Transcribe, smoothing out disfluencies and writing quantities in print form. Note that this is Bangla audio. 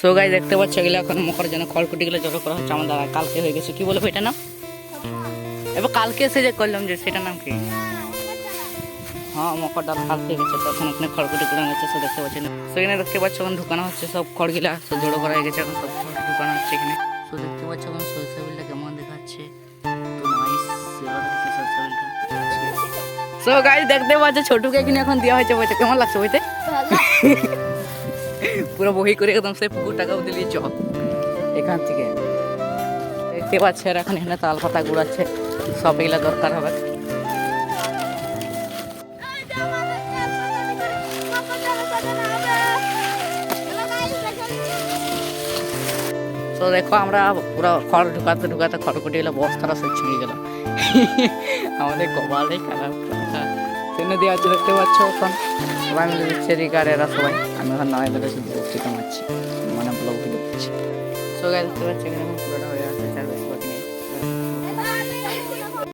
সো গাইস দেখতে পাচ্ছ এগুলো এখন মকর জন্য খড়কুটিগুলো জড়ো করা হচ্ছে। আমাদের কালকে হয়ে গেছে, কি বলবো এটা নাম? এবার কালকে এসে যে করলাম যে সেটার নাম কি? হ্যাঁ মকর ডাল কালকে হয়ে গেছে, তখন ওখানে খড়কুটি গুলো গেছে। সো দেখতে পাচ্ছেন, সেখানে দেখতে পাচ্ছ এখন ঢুকানো হচ্ছে সব খড়গুলা, সব জড়ো করা হয়ে গেছে, এখন সব খড় ঢুকানো হচ্ছে এখানে। সো দেখতে পাচ্ছ এখন সরষে বিলটা কেমন দেখাচ্ছে, তো নাইস সরষে বিলটা। সো গাইস দেখতে পাচ্ছ ছোটুকে কিনে এখন দেওয়া হয়েছে বইতে, কেমন লাগছে বইতে? পুরো বহি করে একদম সেই পুকুরটাকেও দিলি চ এখান থেকে দেখতে পাচ্ছে। আর এখন এখানে তাল পাতা গুড়াচ্ছে, সব এগুলা দরকার হবে। তো দেখো আমরা পুরো খড় ঢুকাতে ঢুকাতে খড়কুটি গেলে বস্তাটা সব ছিঁড়ে গেল। আমাদের কপালে খারাপ ট্রেনে দেওয়া হচ্ছে দেখতে পাচ্ছ। এখন সবাই মিলে দিচ্ছে রিকার এরা সবাই, আমি এখন নয় ধরে শুধু বক্তৃতা মারছি, মানে ব্লগ ভিডিও করছি। সবাই দেখতে পাচ্ছি এখানে পুরোটা হয়ে আছে।